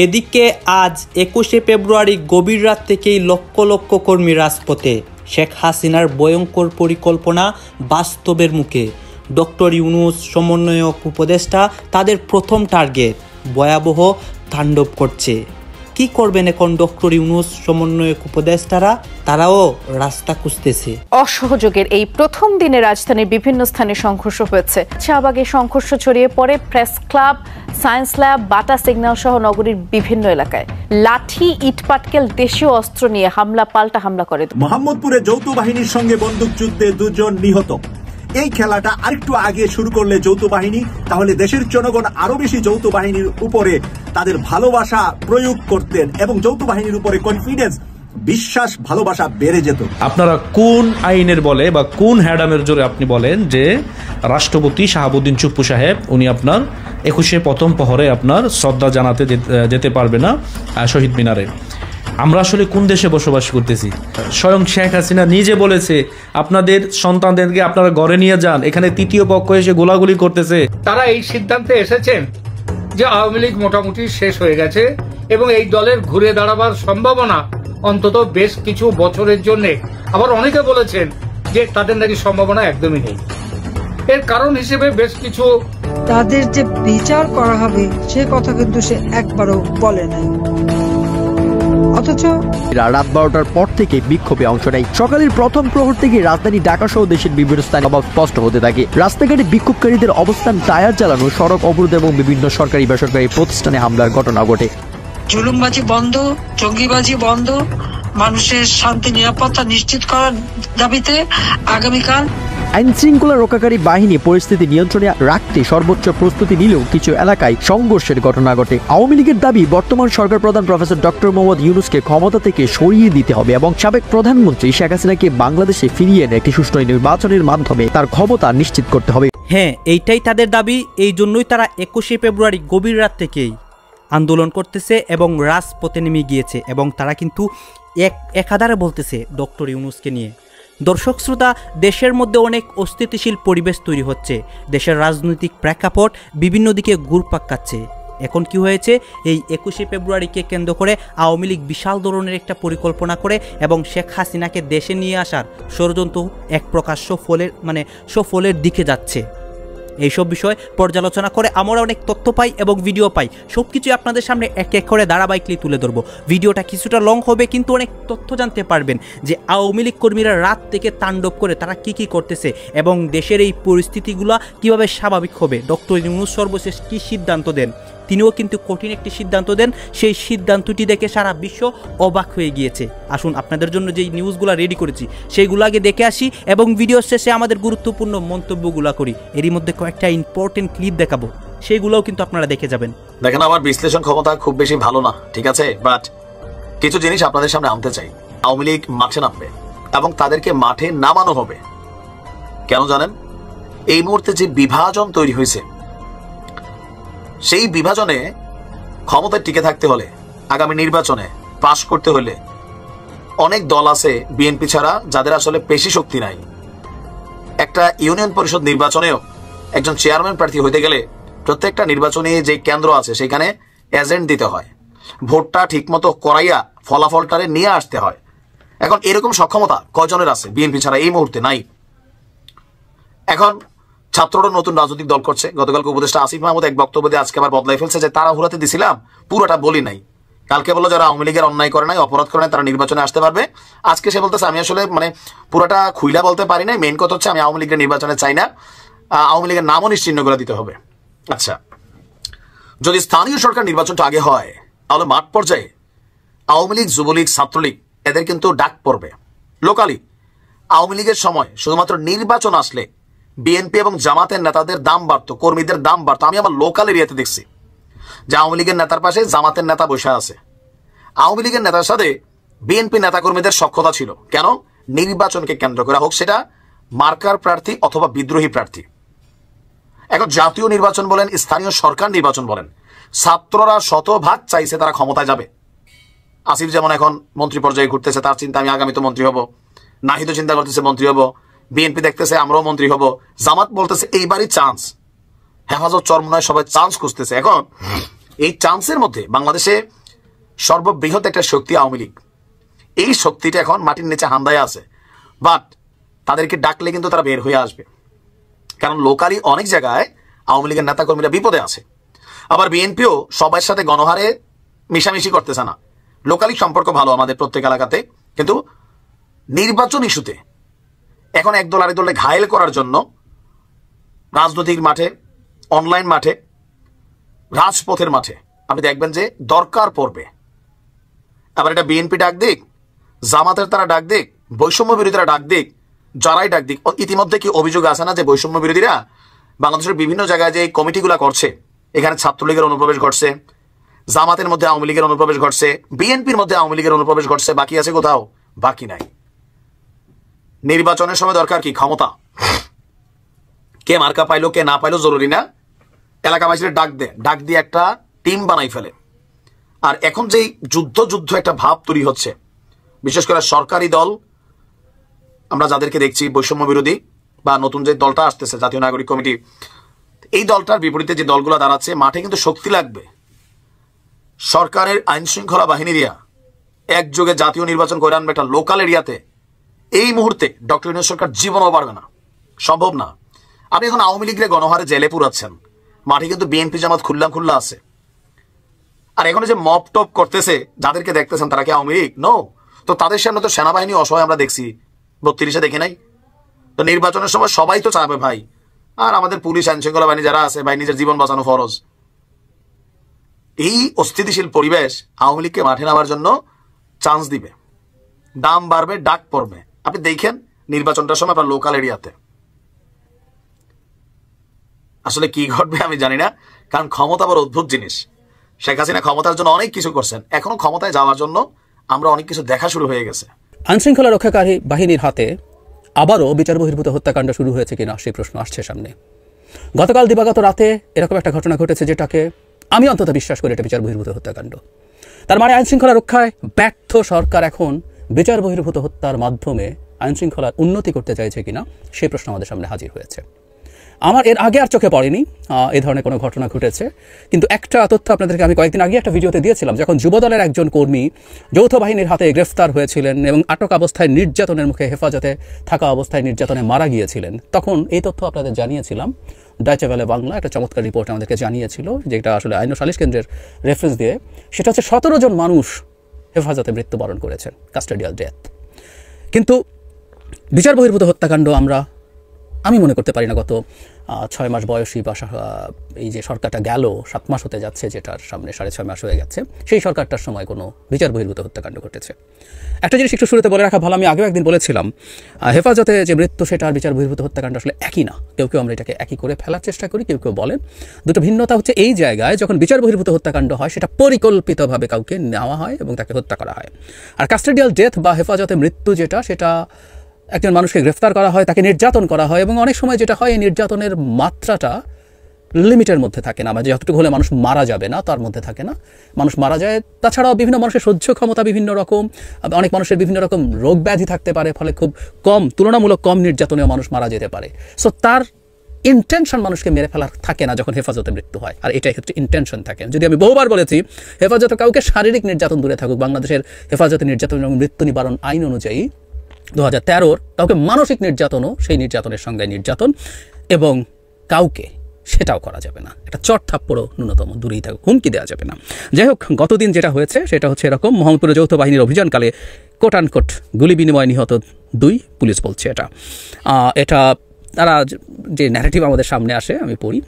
এদিকে আজ 21শে ফেব্রুয়ারি গভীর রাত থেকেই লক্ষ লক্ষ কর্মী রাজপথে। শেখ হাসিনার ভয়ঙ্কর পরিকল্পনা বাস্তবের মুখে। ডক্টর ইউনূস সমন্বয়ক উপদেষ্টা তাদের প্রথম টার্গেট। ভয়াবহ তাণ্ডব করছে। কি করবেন এখন ডক্টর ইউনূস সমন্বয়ক উপদেষ্টারা? তারাও রাস্তা খুঁজতেছে। অসহযোগের এই প্রথম দিনে রাজধানীর বিভিন্ন স্থানে সংঘর্ষ হয়েছে। শাহবাগে সংঘর্ষ ছড়িয়ে পড়ে প্রেস ক্লাব, সায়েন্স ল্যাব, বাটা সিগন্যাল সহ নগরীর বিভিন্ন এলাকায়। লাঠি, ইটপাটকেল, দেশীয় অস্ত্র নিয়ে হামলা পাল্টা হামলা করে। মোহাম্মদপুরে যৌথ বাহিনীর সঙ্গে বন্দুকযুদ্ধে 2 জন নিহত। এই খেলাটা আরেকটু আগে শুরু করলে যৌথ বাহিনী, তাহলে দেশের জনগণ আরো বেশি যৌথ বাহিনীর উপরে তাদের ভালোবাসা প্রয়োগ করতেন এবং যৌথ বাহিনীর উপরে কনফিডেন্স, বিশ্বাস, ভালোবাসা বেড়ে যেত। আপনারা কোন আইনের বলে বা কোন হ্যাডামের জোরে আপনি বলেন যে রাষ্ট্রপতি শাহাবুদ্দিন চুপ্পু সাহেব উনি আপনার 21শে প্রথম প্রহরে আপনার শ্রদ্ধা জানাতে যেতে পারবে না শহীদ মিনারে? আমরা আসলে কোন দেশে বসবাস করতেছি? স্বয়ং শেখ হাসিনা নিজে বলেছে আপনাদের সন্তানদেরকে আপনারা ঘরে নিয়ে যান, এখানে তৃতীয় পক্ষ এসে গোলাগুলি করতেছে। তারা এই সিদ্ধান্তে এসেছেন যে আওয়ামী লীগ মোটামুটি শেষ হয়ে গেছে এবং এই দলের ঘুরে দাঁড়াবার সম্ভাবনা অন্তত বেশ কিছু বছরের জন্য। আবার অনেকে বলেছেন যে তাদের নাকি সম্ভাবনা একদমই নেই। এর কারণ হিসেবে বেশ কিছু তাদের যে বিচার করা হবে সে কথা কিন্তু সে একবারও বলে নাই। অথচ রাত 12টার পর থেকে বিক্ষোভে অংশ নেয়। সকালের প্রথম প্রহর থেকে রাজধানী ঢাকা সহ দেশের বিভিন্ন স্থানে অভাব স্পষ্ট হতে থাকে। রাস্তাঘাটে বিক্ষোভকারীদের অবস্থান, টায়ার জ্বালানো, সড়ক অবরোধ এবং বিভিন্ন সরকারি বেসরকারি প্রতিষ্ঠানে হামলার ঘটনা ঘটে। জুলুমবাজি বন্ধ, জঙ্গিবাজি বন্ধ, মানুষের শান্তি নিরাপত্তা নিশ্চিত করার দাবিতে আগামীকাল আইন শৃঙ্খলা রক্ষাকারী বাহিনী পরিস্থিতি নিয়ন্ত্রণে রাখতে সর্বোচ্চ প্রস্তুতি নিলেও কিছু এলাকায় সংঘর্ষের ঘটনা ঘটে। আওয়ামী লীগের দাবি বর্তমান সরকার প্রধান প্রফেসর ডক্টর মোহাম্মদ ইউনূসকে ক্ষমতা থেকে সরিয়ে দিতে হবে এবং সাবেক প্রধানমন্ত্রী শেখ হাসিনাকে বাংলাদেশে ফিরিয়ে এনে একটি সুষ্ঠু নির্বাচনের মাধ্যমে তার ক্ষমতা নিশ্চিত করতে হবে। হ্যাঁ, এইটাই তাদের দাবি। এই জন্যই তারা 21শে ফেব্রুয়ারি গভীর রাত থেকেই আন্দোলন করতেছে এবং রাজপথে নেমে গিয়েছে এবং তারা কিন্তু একাধারে বলতেছে ডক্টর ইউনূসকে নিয়ে। দর্শক শ্রোতা, দেশের মধ্যে অনেক অস্থিতিশীল পরিবেশ তৈরি হচ্ছে। দেশের রাজনৈতিক প্রেক্ষাপট বিভিন্ন দিকে ঘুরপাক খাচ্ছে। এখন কি হয়েছে, এই 21শে ফেব্রুয়ারিকে কেন্দ্র করে আওয়ামী লীগ বিশাল ধরনের একটা পরিকল্পনা করে এবং শেখ হাসিনাকে দেশে নিয়ে আসার ষড়যন্ত্র এক প্রকার সফলের দিকে যাচ্ছে। এইসব বিষয় পর্যালোচনা করে আমরা অনেক তথ্য পাই এবং ভিডিও পাই। সব কিছুই আপনাদের সামনে এক এক করে ধারাবাহিকলি তুলে ধরবো। ভিডিওটা কিছুটা লং হবে কিন্তু অনেক তথ্য জানতে পারবেন যে আওয়ামী লীগ কর্মীরা রাত থেকে তাণ্ডব করে তারা কি করতেছে এবং দেশের এই পরিস্থিতিগুলো কিভাবে স্বাভাবিক হবে। ডক্টর ইউনূস সর্বশেষ কী সিদ্ধান্ত দেন, তিনিও কিন্তু কঠিন একটি সিদ্ধান্ত দেন। সেই সিদ্ধান্তটি দেখে সারা বিশ্ব অবাক হয়ে গিয়েছে। আসুন আপনাদের জন্য যেই নিউজগুলো রেডি করেছি সেইগুলো আগে দেখে আসি এবং ভিডিও শেষে আমাদের গুরুত্বপূর্ণ মন্তব্যগুলো করি। এরই মধ্যে কয়েকটা ইম্পর্টেন্ট ক্লিপ দেখাবো, সেইগুলোও কিন্তু আপনারা দেখে যাবেন। দেখেন, আমার বিশ্লেষণ ক্ষমতা খুব বেশি ভালো না, ঠিক আছে, বাট কিছু জিনিস আপনাদের সামনে আনতে চাই। আওয়ামী লীগ মাঠে নামবে এবং তাদেরকে মাঠে নামানো হবে। কেন জানেন? এই মুহূর্তে যে বিভাজন তৈরি হয়েছে, সেই বিভাজনে ক্ষমতায় টিকে থাকতে হলে, আগামী নির্বাচনে পাশ করতে হলে অনেক দল আছে বিএনপি ছাড়া যাদের আসলে পেশি শক্তি নাই। একটা ইউনিয়ন পরিষদ নির্বাচনেও একজন চেয়ারম্যান প্রার্থী হইতে গেলে প্রত্যেকটা নির্বাচনী যে কেন্দ্র আছে সেখানে এজেন্ট দিতে হয়, ভোটটা ঠিকমতো করাইয়া ফলাফলটারে নিয়ে আসতে হয়। এখন এরকম সক্ষমতা কয়জনের আছে? বিএনপি ছাড়া এই মুহূর্তে নাই। এখন ছাত্ররা নতুন রাজনৈতিক দল করছে। গতকালকে উপদেষ্টা আসিফ মাহমুদ এক বক্তব্য দিয়ে আজকে আবার বদলাই ফেলছে যে তারা হুরাতে দিছিলাম, পুরোটা বলি নাই। কালকে বললো যারা আওয়ামী লীগের অন্যায় করে নাই, অপরাধ করে নাই, তারা নির্বাচনে আসতে পারবে। আজকে সে বলতেছে আমি আসলে পুরোটা খুইলা বলতে পারি নাই, মেইন কথা হচ্ছে আমি আওয়ামী লীগের নির্বাচনে চাই না, আওয়ামী লীগের নামও নিশ্চিহ্ন করে দিতে হবে। আচ্ছা, যদি স্থানীয় সরকার নির্বাচনটা আগে হয় তাহলে মাঠ পর্যায়ে আওয়ামী লীগ, যুবলীগ, ছাত্রলীগ এদের কিন্তু ডাক পড়বে। লোকালি আওয়ামী লীগের সময় শুধুমাত্র নির্বাচন আসলে বিএনপি এবং জামাতের নেতাদের দাম বাড়তো, কর্মীদের দাম বাড়তো। আমি আমার লোকাল এরিয়াতে দেখছি যে আওয়ামী লীগের নেতার পাশে জামাতের নেতা বসে আছে। আওয়ামী লীগের নেতার সাথে বিএনপি নেতাকর্মীদের সখ্যতা ছিল। কেন? নির্বাচনকে কেন্দ্র করে, হোক সেটা মার্কার প্রার্থী অথবা বিদ্রোহী প্রার্থী। এখন জাতীয় নির্বাচন বলেন, স্থানীয় সরকার নির্বাচন বলেন, ছাত্ররা শতভাগ চাইছে তারা ক্ষমতায় যাবে। আসিফ যেমন এখন মন্ত্রী পর্যায়ে ঘুরতেছে, তার চিন্তা আমি আগামী তো মন্ত্রী হব। নাহিদও চিন্তা করতেছে মন্ত্রী হব। বিএনপি দেখতেছে আমরাও মন্ত্রী হব। জামাত বলতেছে এইবারই চান্স। হেফাজত চরমনায় সবাই চান্স খুঁজতেছে। এখন এই চান্সের মধ্যে বাংলাদেশে সর্ববৃহৎ একটা শক্তি আওয়ামী লীগ। এই শক্তিটা এখন মাটির নিচে হান্দায় আছে, বাট তাদেরকে ডাকলে কিন্তু তারা বের হয়ে আসবে। কারণ লোকালি অনেক জায়গায় আওয়ামী লীগের নেতাকর্মীরা বিপদে আছে। আবার বিএনপিও সবার সাথে গণহারে মিশামিশি করতেছে না। লোকালি সম্পর্ক ভালো আমাদের প্রত্যেক এলাকাতে, কিন্তু নির্বাচন ইস্যুতে এখন একদল আরেক দলে ঘায়েল করার জন্য রাজনৈতিক মাঠে, অনলাইন মাঠে, রাজপথের মাঠে আপনি দেখবেন যে দরকার পড়বে। আবার এটা বিএনপি ডাক দিক, জামাতের তারা ডাক দিক, বৈষম্য বিরোধীরা ডাক দিক, যারাই ডাক দিক, ইতিমধ্যে কি অভিযোগ আছে না যে বৈষম্য বিরোধীরা বাংলাদেশের বিভিন্ন জায়গায় যে কমিটিগুলো করছে, এখানে ছাত্রলীগের অনুপ্রবেশ ঘটছে, জামাতের মধ্যে আওয়ামী লীগের অনুপ্রবেশ ঘটছে, বিএনপির মধ্যে আওয়ামী লীগের অনুপ্রবেশ ঘটছে, বাকি আছে কোথাও? বাকি নাই। নির্বাচনের সময় দরকার কি? ক্ষমতা। কে মার্কা পাইলো কে না পাইলো জরুরি না, এলাকাবাসীরা ডাক দিয়ে একটা টিম বানাই ফেলে। আর এখন যেই যুদ্ধ একটা ভাব তৈরি হচ্ছে, বিশেষ করে সরকারি দল আমরা যাদেরকে দেখছি বৈষম্য বিরোধী বা নতুন যে দলটা আসতেছে জাতীয় নাগরিক কমিটি, এই দলটার বিপরীতে যে দলগুলো দাঁড়াচ্ছে, মাঠে কিন্তু শক্তি লাগবে। সরকারের আইন শৃঙ্খলা বাহিনীরা একযোগে জাতীয় নির্বাচন করে আনবে একটা লোকাল এরিয়াতে। এই মুহূর্তে ডক্টর ইউনূস সরকার জীবনও পারবে না, সম্ভব না। আপনি এখন আওয়ামী লীগের গণহারে জেলে পুরাচ্ছেন, মাঠে কিন্তু বিএনপি জামাত খুল্লা আছে। আর এখন যে মপ টপ করতেছে যাদেরকে দেখতেছেন, তারা কি আওয়ামী লীগ? নো। তো তাদের সামনে তো সেনাবাহিনী অসহায় আমরা দেখছি, 32-এ দেখি নাই? তো নির্বাচনের সময় সবাই তো চাবে ভাই, আর আমাদের পুলিশ আইন শৃঙ্খলা বাহিনী যারা আছে ভাই, নিজের জীবন বাঁচানো ফরজ। এই অস্থিতিশীল পরিবেশ আওয়ামী লীগকে মাঠে নামার জন্য চান্স দিবে, দাম বাড়বে, ডাক পড়বে। আপনি দেখেন নির্বাচনটার সময় আপনার লোকাল এরিয়াতে আসলে কি ঘটবে আমি জানি না, কারণ ক্ষমতা আবার অদ্ভুত জিনিস। শেখ হাসিনা ক্ষমতার জন্য অনেক কিছু করছেন, এখনো ক্ষমতায় যাওয়ার জন্য আমরা অনেক কিছু দেখা শুরু হয়ে গেছে। আইনশৃঙ্খলা রক্ষাকারী বাহিনীর হাতে আবারও বিচার বহির্ভূত হত্যাকাণ্ড শুরু হয়েছে কিনা সেই প্রশ্ন আসছে সামনে। গতকাল দিবাগত রাতে এরকম একটা ঘটনা ঘটেছে, যেটাকে আমি অন্তত বিশ্বাস করি এটা বিচার বহির্ভূত হত্যাকাণ্ড। তার মানে আইনশৃঙ্খলা রক্ষায় ব্যর্থ সরকার এখন বিচার বহির্ভূত হত্যার মাধ্যমে আইনশৃঙ্খলার উন্নতি করতে চাইছে কিনা সেই প্রশ্ন আমাদের সামনে হাজির হয়েছে। আমার এর আগে আর চোখে পড়েনি এই ধরনের কোনো ঘটনা ঘটেছে, কিন্তু একটা তথ্য আপনাদেরকে আমি কয়েকদিন আগে একটা ভিডিওতে দিয়েছিলাম, যখন যুবদলের একজন কর্মী যৌথ বাহিনীর হাতে গ্রেফতার হয়েছিলেন এবং আটক অবস্থায় নির্যাতনের মুখে হেফাজতে থাকা অবস্থায় নির্যাতনে মারা গিয়েছিলেন, তখন এই তথ্য আপনাদের জানিয়েছিলাম। ডয়চে ভেলে বাংলা একটা চমৎকার রিপোর্ট আমাদেরকে জানিয়েছিল, যেটা আসলে আইন ও সালিশ কেন্দ্রের রেফারেন্স দিয়ে। সেটা হচ্ছে 17 জন মানুষ হেফাজতে মৃত্যুবরণ করেছেন, কাস্টোডিয়াল ডেথ। কিন্তু বিচার বহির্ভূত হত্যাকাণ্ড আমি মনে করতে পারি না গত 6 মাস বয়সী বা এই যে সরকারটা গেল 7 মাস হতে যাচ্ছে, যেটার সামনে 6.5 মাস হয়ে গেছে, সেই সরকারটার সময় কোনো বিচার বহির্ভূত হত্যাকাণ্ড ঘটেছে। একটা জিনিস একটু শুরুতে বলে রাখা ভালো, আমি আগেও একদিন বলেছিলাম হেফাজতে যে মৃত্যু সেটা আর বিচার বহির্ভূত হত্যাকাণ্ড আসলে একই না। কেউ আমরা এটাকে একই করে ফেলার চেষ্টা করি, কেউ বলেন। দুটো ভিন্নতা হচ্ছে এই জায়গায়, যখন বিচার বহির্ভূত হত্যাকাণ্ড হয় সেটা পরিকল্পিতভাবে কাউকে নেওয়া হয় এবং তাকে হত্যা করা হয়। আর কাস্টোডিয়াল ডেথ বা হেফাজতে মৃত্যু সেটা একজন মানুষকে গ্রেফতার করা হয়, তাকে নির্যাতন করা হয়, এবং অনেক সময় যেটা হয় এই নির্যাতনের মাত্রাটা লিমিটের মধ্যে থাকে না, মানে যতটুকু হলে মানুষ মারা যাবে না তার মধ্যে থাকে না, মানুষ মারা যায়। তাছাড়াও বিভিন্ন মানুষের সহ্য ক্ষমতা বিভিন্ন রকম, অনেক মানুষের বিভিন্ন রকম রোগ ব্যাধি থাকতে পারে, ফলে খুব তুলনামূলক কম নির্যাতনেও মানুষ মারা যেতে পারে। সো তার ইন্টেনশন মানুষকে মেরে ফেলার থাকে না যখন হেফাজতে মৃত্যু হয়, আর এটাই হচ্ছে ইন্টেনশন থাকে। যদি আমি বহুবার বলেছি, হেফাজতে কাউকে শারীরিক নির্যাতন দূরে থাকুক, বাংলাদেশের হেফাজতে নির্যাতন এবং মৃত্যু নিবারণ আইন অনুযায়ী 2013 কাউকে মানসিক নির্যাতনও সেই নির্যাতনের সঙ্গে নির্যাতন, এবং কাউকে সেটাও করা যাবে না, এটা চট থাপ্পড়ও ন্যূনতম দূরেই থাকুক, হুমকি দেওয়া যাবে না। যাই হোক, গতদিন যেটা হয়েছে সেটা হচ্ছে এরকম, মোহাম্মদপুরে যৌথ বাহিনীর অভিযানকালে কোট গুলি বিনিময় নিহত 2, পুলিশ বলছে এটা তারা যে ন্যারেটিভ আমাদের সামনে আসে আমি পড়ি।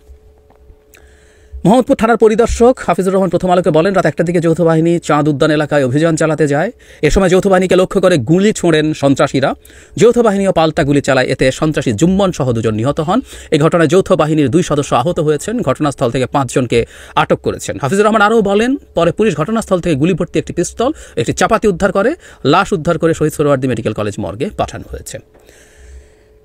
মোহাম্মদপুর থানার পরিদর্শক হাফিজুর রহমান প্রথম আলোকে বলেন, রাত 1টার দিকে যৌথ বাহিনী চাঁদ উদ্যান এলাকায় অভিযান চালাতে যায়। এ সময় যৌথ বাহিনীকে লক্ষ্য করে গুলি ছোঁড়েন সন্ত্রাসীরা। যৌথ বাহিনীও পাল্টা গুলি চালায়, এতে সন্ত্রাসী জুম্মন সহ 2 জন নিহত হন। এই ঘটনায় যৌথ বাহিনীর 2 সদস্য আহত হয়েছেন। ঘটনাস্থল থেকে 5 জনকে আটক করেছেন। হাফিজুর রহমান আরও বলেন, পরে পুলিশ ঘটনাস্থল থেকে গুলি ভর্তি একটি পিস্তল, একটি চাপাতি উদ্ধার করে, লাশ উদ্ধার করে শহীদ সোহরাওয়ার্দী মেডিকেল কলেজ মর্গে পাঠানো হয়েছে।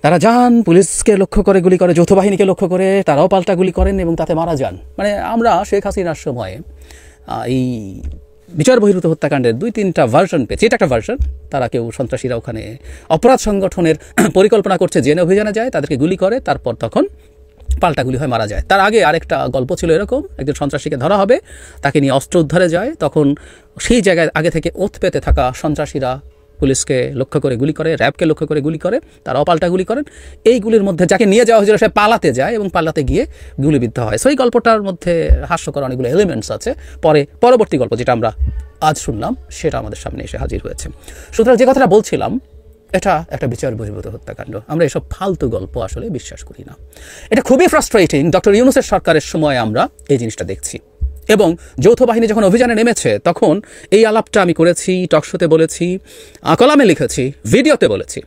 তারা যান, পুলিশকে লক্ষ্য করে গুলি করে, যৌথ বাহিনীকে লক্ষ্য করে তারাও পাল্টা গুলি করেন এবং তাতে মারা যান। মানে আমরা শেখ হাসিনার সময় এই বিচার বহির্ভূত হত্যাকাণ্ডের 2-3টা ভার্সন পেয়েছি। এটা একটা ভার্সন, তারা কেউ সন্ত্রাসীরা ওখানে অপরাধ সংগঠনের পরিকল্পনা করছে, জেনে অভিযানে যায়, তাদেরকে গুলি করে, তারপর তখন পাল্টা গুলি হয়ে মারা যায়। তার আগে আরেকটা গল্প ছিল এরকম, একজন সন্ত্রাসীকে ধরা হবে, তাকে নিয়ে অস্ত্র উদ্ধারে যায়, তখন সেই জায়গায় আগে থেকে ওত পেতে থাকা সন্ত্রাসীরা পুলিশকে লক্ষ্য করে গুলি করে, র্যাবকে লক্ষ্য করে গুলি করে, তারাও পাল্টা গুলি করেন। এই গুলির মধ্যে যাকে নিয়ে যাওয়া হয়েছিল সে পালাতে যায় এবং পালাতে গিয়ে গুলিবিদ্ধ হয়। সেই গল্পটার মধ্যে হাস্যকর অনেকগুলো এলিমেন্টস আছে। পরবর্তী গল্প যেটা আমরা আজ শুনলাম সেটা আমাদের সামনে এসে হাজির হয়েছে। সুতরাং যে কথাটা বলছিলাম, এটা একটা বিচার বহির্ভূত হত্যাকাণ্ড। আমরা এসব ফালতু গল্প আসলে বিশ্বাস করি না। এটা খুবই ফ্রাস্ট্রেটিং। ডক্টর ইউনূসের সরকারের সময় আমরা এই জিনিসটা দেখছি, এবং যৌথ বাহিনী যখন অভিযানে নেমেছে তখন এই আলাপটা আমি করেছি, টকশোতে বলেছি, কলামে লিখেছি, ভিডিওতে বলেছি।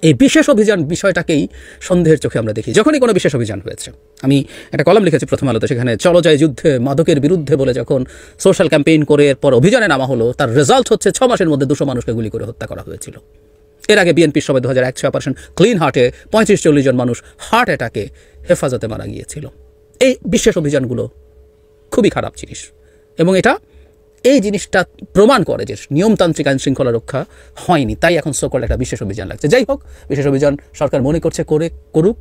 এই বিশেষ অভিযান বিষয়টাকেই সন্দেহের চোখে আমরা দেখি যখনই কোনো বিশেষ অভিযান হয়েছে। আমি একটা কলাম লিখেছি প্রথম আলোতে, সেখানে চলো যায় যুদ্ধে মাদকের বিরুদ্ধে বলে যখন সোশ্যাল ক্যাম্পেইন করে এরপর অভিযানে নামা হলো, তার রেজাল্ট হচ্ছে 6 মাসের মধ্যে 200 মানুষকে গুলি করে হত্যা করা হয়েছিল। এর আগে বিএনপির সবাই 2001 অপারেশন ক্লিন হার্টে 35-40 জন মানুষ হার্ট অ্যাটাকে হেফাজতে মারা গিয়েছিল। এই বিশেষ অভিযানগুলো খুবই খারাপ জিনিস, এবং এই জিনিসটা প্রমাণ করে যে নিয়মতান্ত্রিক আইন শৃঙ্খলা রক্ষা হয়নি, তাই এখন সকল একটা বিশেষ অভিযান লাগছে। যাই হোক, বিশেষ অভিযান সরকার মনে করছে করুক,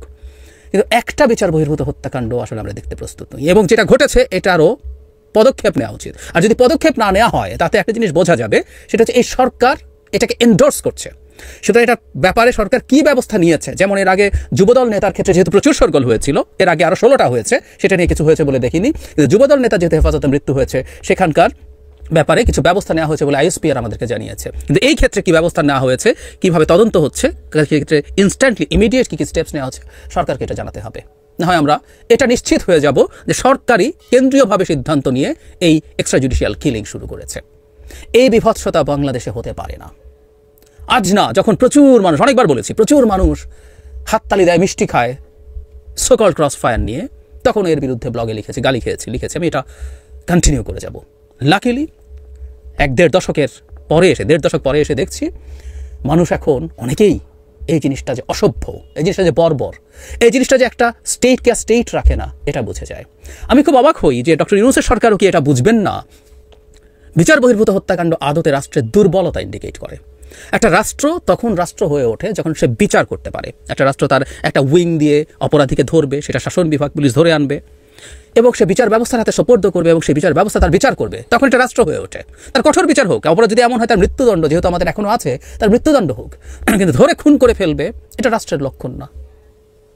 কিন্তু একটা বিচার বহির্ভূত হত্যাকাণ্ড আসলে আমরা দেখতে প্রস্তুত নই, এবং যেটা ঘটেছে এটারও পদক্ষেপ নেওয়া উচিত। আর যদি পদক্ষেপ না নেওয়া হয় তাতে একটা জিনিস বোঝা যাবে, সেটা হচ্ছে এই সরকার এটাকে এন্ডোর্স করছে। সুতরাং এটার ব্যাপারে সরকার কি ব্যবস্থা নিয়েছে, যেমন এর আগে যুবদল নেতার ক্ষেত্রে যেহেতু প্রচুর সরগোল হয়েছিল, এর আগে আরও 16টা হয়েছে, সেটা নিয়ে কিছু হয়েছে বলে দেখিনি, কিন্তু যুবদল নেতা যেহেতু হেফাজতে মৃত্যু হয়েছে সেখানকার ব্যাপারে কিছু ব্যবস্থা নেওয়া হয়েছে বলে আইএসপিআর আমাদেরকে জানিয়েছে। কিন্তু এই ক্ষেত্রে কি ব্যবস্থা নেওয়া হয়েছে, কিভাবে তদন্ত হচ্ছে, ক্ষেত্রে ইনস্ট্যান্টলি ইমিডিয়েট কি স্টেপস নেওয়া হচ্ছে, সরকারকে এটা জানাতে হবে। না হয় আমরা এটা নিশ্চিত হয়ে যাব যে সরকারই কেন্দ্রীয়ভাবে সিদ্ধান্ত নিয়ে এই এক্সট্রা জুডিশিয়াল কিলিং শুরু করেছে। এই বিভৎসতা বাংলাদেশে হতে পারে না। আজ না, যখন প্রচুর মানুষ, অনেকবার বলেছি, প্রচুর মানুষ হাততালি দেয়, মিষ্টি খায় সোকল ক্রস ফায়ার নিয়ে, তখন এর বিরুদ্ধে ব্লগে লিখেছি, গালি লিখেছি। আমি এটা কন্টিনিউ করে যাব। লাকিলি 1-1.5 দশক পরে এসে দেখছি মানুষ এখন অনেকেই এই জিনিসটা যে অসভ্য, এই জিনিসটা যে বর্বর, এই জিনিসটা যে একটা স্টেটকে স্টেট রাখে না, এটা বুঝে যায়। আমি খুব অবাক হই যে ডক্টর ইউনূসের সরকারও কি এটা বুঝবেন না। বিচার বহির্ভূত হত্যাকাণ্ড আদতে রাষ্ট্রের দুর্বলতা ইন্ডিকেট করে। একটা রাষ্ট্র তখন রাষ্ট্র হয়ে ওঠে যখন সে বিচার করতে পারে। একটা রাষ্ট্র তার একটা উইং দিয়ে অপরাধীকে ধরবে, সেটা শাসন বিভাগ, পুলিশ ধরে আনবে, এবং সে বিচার ব্যবস্থার হাতে সোপর্দ করবে, এবং সেই বিচার ব্যবস্থা তার বিচার করবে, তখন এটা রাষ্ট্র হয়ে ওঠে। তার কঠোর বিচার হোক, অপরাধ যদি এমন হয় তার মৃত্যুদণ্ড, যেহেতু আমাদের এখনো আছে, তার মৃত্যুদণ্ড হোক, কিন্তু ধরে খুন করে ফেলবে, এটা রাষ্ট্রের লক্ষণ না,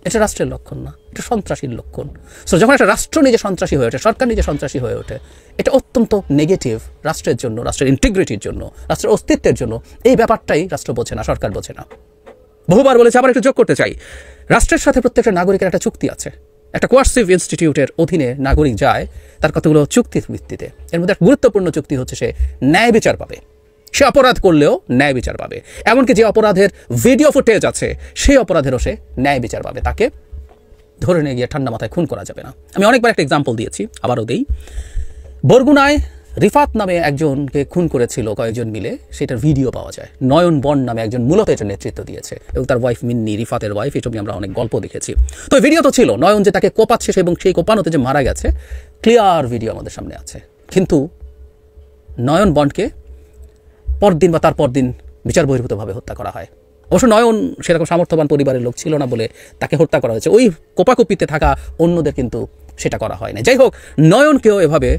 এটা রাষ্ট্রের লক্ষণ না, এটা সন্ত্রাসীর লক্ষণ। সো যখন একটা রাষ্ট্র নিজে সন্ত্রাসী হয়ে ওঠে, সরকার নিজে সন্ত্রাসী হয়ে ওঠে, এটা অত্যন্ত নেগেটিভ রাষ্ট্রের জন্য, রাষ্ট্রের ইন্টিগ্রিটির জন্য, রাষ্ট্রের অস্তিত্বের জন্য। এই ব্যাপারটাই রাষ্ট্র বোঝে না, সরকার বোঝে না। বহুবার বলেছে, আবার একটু যোগ করতে চাই, রাষ্ট্রের সাথে প্রত্যেকটা নাগরিকের একটা চুক্তি আছে। একটা কোয়ার্সিভ ইনস্টিটিউটের অধীনে নাগরিক যায় তার কতগুলো চুক্তির ভিত্তিতে। এর মধ্যে একটা গুরুত্বপূর্ণ চুক্তি হচ্ছে সে ন্যায় বিচার পাবে। সে অপরাধ করলেও ন্যায় বিচার পাবে। এমনকি যে অপরাধের ভিডিও ফুটেজ আছে সেই অপরাধেরও সে ন্যায় বিচার পাবে। তাকে ধরে নিয়ে গিয়ে ঠান্ডা মাথায় খুন করা যাবে না। আমি অনেকবার একটা এক্সাম্পল দিয়েছি, আবারও দিই। বরগুনায় রিফাত নামে একজনকে খুন করেছিল কয়েকজন মিলে, সেটার ভিডিও পাওয়া যায়। নয়ন বন্ড নামে একজন মূলত এটা নেতৃত্ব দিয়েছে, এবং তার ওয়াইফ মিন্নি, রিফাতের ওয়াইফ। এটা আমরা অনেক গল্প দেখেছি। তো ভিডিও তো ছিল, নয়ন যে তাকে কোপাচ্ছে এবং সেই কোপানোতে যে মারা গেছে, ক্লিয়ার ভিডিও আমাদের সামনে আছে। কিন্তু নয়ন বন্ডকে পরদিন বা তার পরদিন বিচার বহির্ভূতভাবে হত্যা করা হয়। অবশ্য নয়ন সেরকম সামর্থ্যবান পরিবারের লোক ছিল না বলে তাকে হত্যা করা হয়েছে। ওই কোপাকুপিতে থাকা অন্যদের কিন্তু সেটা করা হয় না। যাই হোক, নয়নকেও এভাবে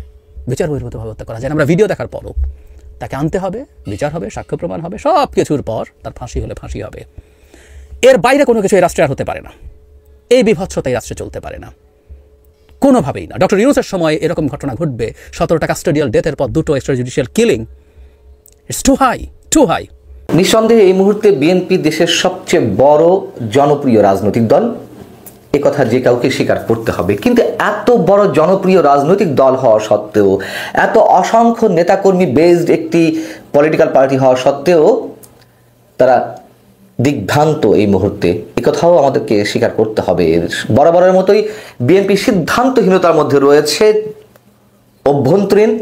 বিচার বহির্ভূতভাবে হত্যা করা যায় না। আমরা ভিডিও দেখার পরও তাকে আনতে হবে, বিচার হবে, সাক্ষ্য প্রমাণ হবে, সব কিছুর পর তার ফাঁসি হলে ফাঁসি হবে। এর বাইরে কোনো কিছু এই রাষ্ট্রে আর হতে পারে না। এই বিভৎসতা এই রাষ্ট্রে চলতে পারে না, কোনোভাবেই না। ডক্টর ইউনূসের সময় এরকম ঘটনা ঘটবে, 17টা কাস্টোডিয়াল ডেথের পর 2টো extra judicial killing, it's too high, too high. নিঃসন্দেহে এই মুহূর্তে বিএনপি দেশের সবচেয়ে বড় জনপ্রিয় রাজনৈতিক দল, এ কথা যে কাউকে স্বীকার করতে হবে। কিন্তু এত বড় জনপ্রিয় রাজনৈতিক দল হওয়া সত্ত্বেও, এত অসংখ্য নেতাকর্মী বেসড একটি পলিটিক্যাল পার্টি হওয়া সত্ত্বেও তারা দিগ্ভ্রান্ত এই মুহূর্তে, এ কথাও আমাদেরকে স্বীকার করতে হবে। বরাবরের মতোই বিএনপি সিদ্ধান্তহীনতার মধ্যে রয়েছে অভ্যন্তরীণ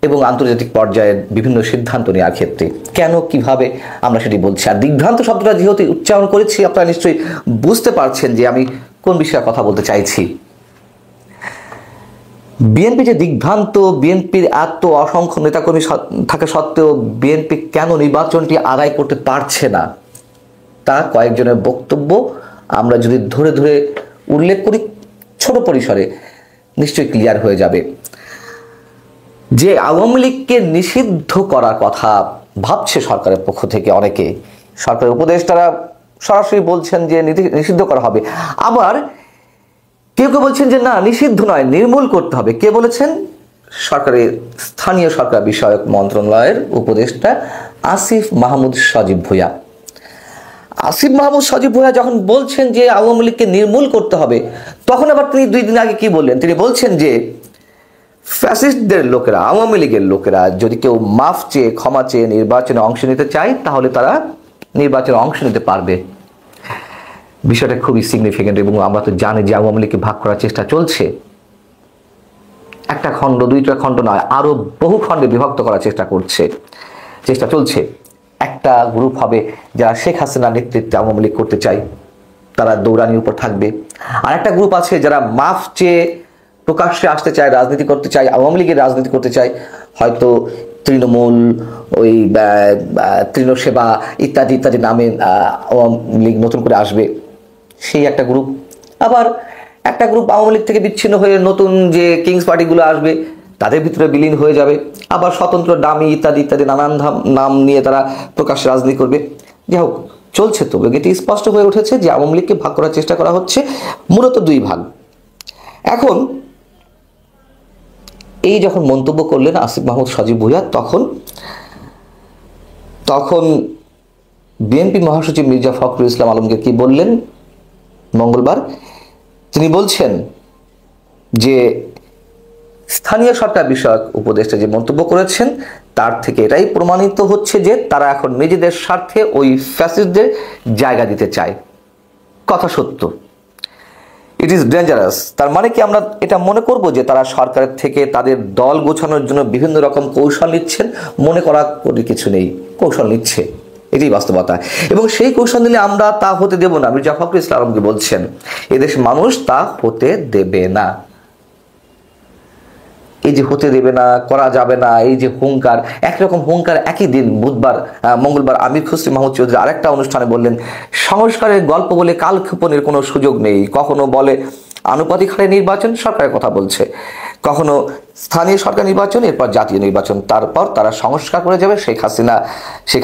এবং আন্তর্জাতিক পর্যায়ের বিভিন্ন সিদ্ধান্ত নেওয়ার ক্ষেত্রে। কেন, কিভাবে, আমরা সেটি বলছি। আর দিগ্ভ্রান্ত শব্দটা যেহেতু উচ্চারণ করেছি, আপনারা নিশ্চয়ই বুঝতে পারছেন যে আমি কোন বিষয়ে কথা বলতে চাইছি। বিএনপি যে দিগ্ভ্রান্ত, বিএনপির এত অসংখ্য নেতাকর্মী থাকা সত্ত্বেও বিএনপি কেন নির্বাচনটি আদায় করতে পারছে না, তা কয়েকজনের বক্তব্য আমরা যদি ধরে ধরে উল্লেখ করি ছোট পরিসরে, নিশ্চয়ই ক্লিয়ার হয়ে যাবে যে আওয়ামী লীগকে নিষিদ্ধ করার কথা ভাবছে সরকারের পক্ষ থেকে অনেকে। সরকারের উপদেষ্টারা সরাসরি বলছেন যে নিষিদ্ধ করা হবে, আবার কেউ কেউ বলছেন যে না, নিষিদ্ধ নয়, নির্মূল করতে হবে। কে বলেছেন? সরকারের স্থানীয় সরকার বিষয়ক মন্ত্রণালয়ের উপদেষ্টা আসিফ মাহমুদ সজীব ভূঁইয়া। আসিফ মাহমুদ সজীব ভূঁইয়া যখন বলছেন যে আওয়ামী লীগকে নির্মূল করতে হবে, তখন আবার তিনি 2 দিন আগে কি বললেন? তিনি বলছেন যে ফ্যাসিস্টদের লোকেরা, আওয়ামী লীগের লোকেরা যদি কেউ মাফ চেয়ে, ক্ষমা চেয়ে নির্বাচনে অংশ নিতে চায়, তাহলে তারা নির্বাচনে অংশ নিতে পারবে। বিষয়টা খুবই সিগনিফিকেন্ট, এবং আমরা তো জানি যে আওয়ামী লীগকে ভাগ করার চেষ্টা চলছে। একটা খণ্ড, 2টা খণ্ড নয়, আরো বহু খণ্ডে বিভক্ত করার চেষ্টা চলছে। একটা গ্রুপ হবে যারা শেখ হাসিনার নেতৃত্বে আওয়ামী লীগ করতে চায়, তারা দৌড়ানির উপর থাকবে। আর একটা গ্রুপ আছে যারা মাফ চেয়ে প্রকাশ্যে আসতে চায়, রাজনীতি করতে চায়, আওয়ামী লীগের রাজনীতি করতে চায়, হয়তো তৃণমূল, ওই তৃণসেবা ইত্যাদি ইত্যাদি নামে আওয়ামী লীগ নতুন করে আসবে, সেই একটা গ্রুপ। আবার একটা গ্রুপ আওয়ামী লীগ থেকে বিচ্ছিন্ন হয়ে নতুন যে কিংস পার্টিগুলো আসবে, তাদের ভিতরে বিলীন হয়ে যাবে। আবার স্বতন্ত্র ডামি ইত্যাদি ইত্যাদি নানান নাম নিয়ে তারা প্রকাশ্যে রাজনীতি করবে। যাই হোক, চলছে তো, এটি স্পষ্ট হয়ে উঠেছে যে আওয়ামী লীগকে ভাগ করার চেষ্টা করা হচ্ছে, মূলত 2 ভাগ। এখন এই যখন মন্তব্য করলেন আসিফ মাহমুদ সজীব ভূঁইয়া, তখন বিএনপি মহাসচিব মির্জা ফখরুল ইসলাম আলমগীর কি বললেন মঙ্গলবার? তিনি বলছেন যে স্থানীয় সরকার বিষয়ক উপদেষ্টা যে মন্তব্য করেছেন, তার থেকে এটাই প্রমাণিত হচ্ছে যে তারা এখন নিজেদের স্বার্থে ওই ফ্যাসিস্টদের জায়গা দিতে চায়। কথা সত্য, ইট ইজ ডেঞ্জারাস। তার মানে কি আমরা এটা মনে করব যে তারা সরকারের থেকে তাদের দল গোছানোর জন্য বিভিন্ন রকম কৌশল নিচ্ছেন? মনে করা কোনো কিছু নেই, কৌশল নিচ্ছে, এটাই বাস্তবতা। এবং সেই কৌশল নিলে আমরা তা হতে দেব না। মির্জা ফখরুল ইসলাম আলমগীর বলছেন এদেশের মানুষ তা হতে দেবে না। এই যে হতে দেবে না, করা যাবে না, এই যে হুঙ্কার, একরকম হুঙ্কার একই দিন মঙ্গলবার আমির খুসরো মাহমুদ চৌধুরী আরেকটা অনুষ্ঠানে বললেন সংস্কারের গল্প বলে কালক্ষেপণের কোনো সুযোগ নেই। কখনো বলে আনুপাতিক হারে নির্বাচন, সরকারের কথা বলছে, কখনো স্থানীয় সরকার নির্বাচন, এরপর জাতীয় নির্বাচন, তারপর তারা সংস্কার করে যাবে, শেখ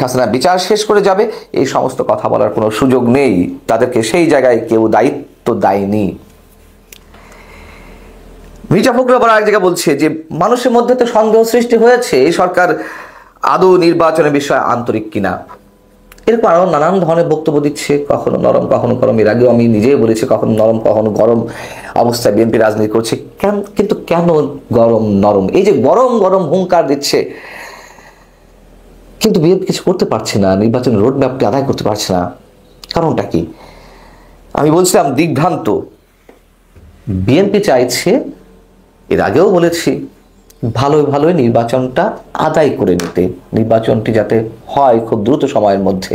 হাসিনা বিচার শেষ করে যাবে। এই সমস্ত কথা বলার কোনো সুযোগ নেই, তাদেরকে সেই জায়গায় কেউ দায়িত্ব দেয়নি। মির্জা ফখরুল আবার এক জায়গায় বলছে যে মানুষের মধ্যে তো সন্দেহ সৃষ্টি হয়েছে এই সরকার আদৌ নির্বাচনের বিষয়ে আন্তরিক কিনা। এরকম আরো নানান ধরনের বক্তব্য দিচ্ছে, কখনো নরম কখনো গরম। এর আগেও আমি নিজেই বলেছি কখনো নরম কখনো গরম অবস্থায় বিএনপি রাজনীতি করছে। কিন্তু কেন গরম নরম? এই যে গরম গরম হুঙ্কার দিচ্ছে, কিন্তু বিএনপি কিছু করতে পারছে না, নির্বাচনের রোড ম্যাপটি আদায় করতে পারছে না। কারণটা কি? আমি বলছিলাম দিগ্ভ্রান্ত। বিএনপি চাইছে, এর আগেও বলেছি, ভালোই নির্বাচনটা আদায় করে নিতে, নির্বাচনটি যাতে হয় খুব দ্রুত সময়ের মধ্যে।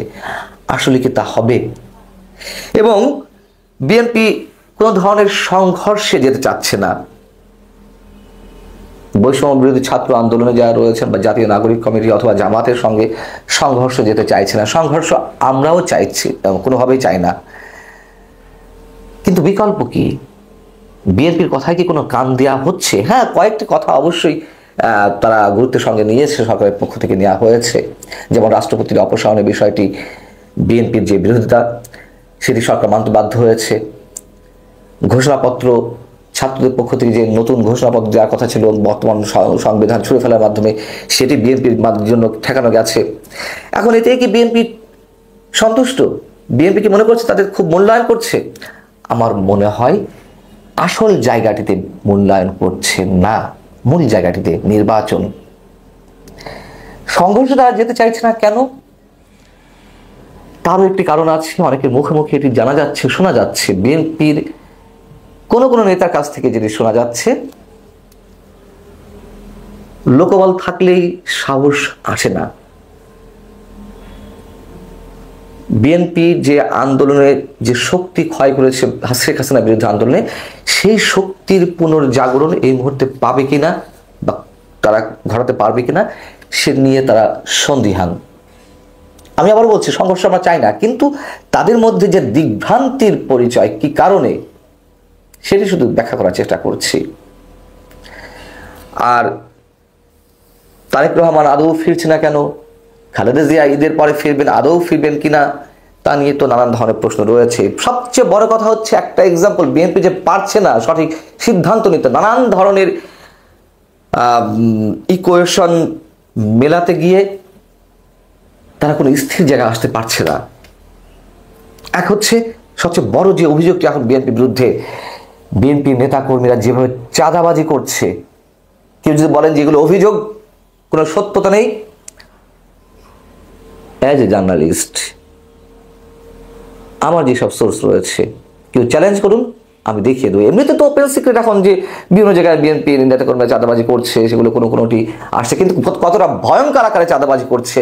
আসলে কি তা হবে? এবং বিএনপি কোনো ধরনের সংঘর্ষে যেতে চাচ্ছে না। বৈষম্য বিরোধী ছাত্র আন্দোলনে যারা রয়েছেন বা জাতীয় নাগরিক কমিটি অথবা জামাতের সঙ্গে সংঘর্ষ যেতে চাইছে না। সংঘর্ষ আমরাও চাইছি, কোনোভাবেই চাই না। কিন্তু বিকল্প কি? বিএনপির কথায় কি কোনো কান দেওয়া হচ্ছে? হ্যাঁ, কয়েকটি কথা অবশ্যই তারা গুরুত্বের সঙ্গে নিয়েছে, সরকারের পক্ষ থেকে নেওয়া হয়েছে। যেমন রাষ্ট্রপতির অপসারণের বিষয়টি, বিএনপির যে বিরোধিতা সেটি সরকার মানতে বাধ্য হয়েছে। ঘোষণাপত্র, ছাত্রদের পক্ষ থেকে যে নতুন ঘোষণাপত্র দেওয়ার কথা ছিল বর্তমান সংবিধান ছুঁড়ে ফেলার মাধ্যমে, সেটি বিএনপির জন্য ঠেকানো গেছে। এখন এতে কি বিএনপি সন্তুষ্ট? বিএনপি কি মনে করছে তাদের খুব মূল্যায়ন করছে? আমার মনে হয় আসল জায়গাটিতে মূল্যায়ন করছে না, মূল জায়গাটিতে নির্বাচন। সংঘর্ষ দ্বারা যেতে চাইছে না কেন? তারও একটি কারণ আছে, অনেকের মুখে মুখে এটি জানা যাচ্ছে, শোনা যাচ্ছে। বিএনপির কোন কোন নেতার কাছ থেকে যেটি শোনা যাচ্ছে, লোকবল থাকলেই সাহস আসে না। বিএনপি যে আন্দোলনে যে শক্তি ক্ষয় করেছে শেখ হাসিনার বিরুদ্ধে আন্দোলনে, সেই শক্তির পুনর্জাগরণ এই মুহূর্তে পাবে কিনা বা তারা ঘটাতে পারবে কিনা সে নিয়ে তারা সন্দিহান। আমি আবার বলছি, সংঘর্ষ আমরা চাই না, কিন্তু তাদের মধ্যে যে দিগ্ভ্রান্তির পরিচয় কি কারণে, সেটি শুধু ব্যাখ্যা করার চেষ্টা করছি। আর তারেক রহমান আদৌ ফিরছে না কেন, খালেদা জিয়া ঈদের পরে ফিরবেন, আদৌ ফিরবেন কিনা তা নিয়ে তো নানান ধরনের প্রশ্ন রয়েছে। সবচেয়ে বড় কথা হচ্ছে একটা এক্সাম্পল, বিএনপি যে পারছে না সঠিক সিদ্ধান্ত নিতে, নানান ধরনের ইকুয়েশন মেলাতে গিয়ে তারা কোনো স্থির জায়গায় আসতে পারছে না। এক হচ্ছে সবচেয়ে বড় যে অভিযোগটি এখন বিএনপির বিরুদ্ধে, বিএনপির নেতাকর্মীরা যেভাবে চাঁদাবাজি করছে, কেউ যদি বলেন যে এগুলো অভিযোগ, কোনো সত্যতা নেই, অ্যাজ এ জার্নালিস্ট আমার যেসব সোর্স রয়েছে কেউ চ্যালেঞ্জ করুন, আমি দেখিয়ে দেবো। এমনিতে তো ওপেন সিক্রেট এখন যে বিভিন্ন জায়গায় বিএনপি নেতাকর্মীরা চাঁদাবাজি করছে, সেগুলো কোনোটি আসছে, কিন্তু কতটা ভয়ঙ্কর আকারে চাঁদাবাজি করছে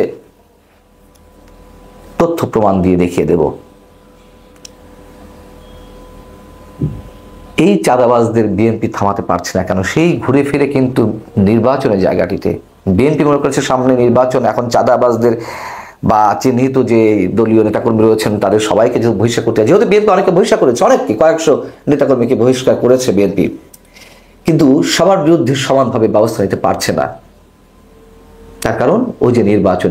তথ্য প্রমাণ দিয়ে দেখিয়ে দেব। এই চাঁদাবাজদের বিএনপি থামাতে পারছে না কেন? সেই ঘুরে ফিরে কিন্তু নির্বাচনের জায়গাটিতে বিএনপি মনে করেছে সামনে নির্বাচন, এখন চাঁদাবাজদের বা চিহ্নিত যে দলীয় নেতাকর্মী রয়েছেন তাদের সবাইকে যেহেতু বহিষ্কার করতে হয়, যেহেতু বিএনপি অনেকে বহিষ্কার করেছে, অনেককে কয়েকশো নেতাকর্মীকে বহিষ্কার করেছে বিএনপি, কিন্তু সবার বিরুদ্ধে সমানভাবে ব্যবস্থা নিতে পারছে না। তার কারণ ওই যে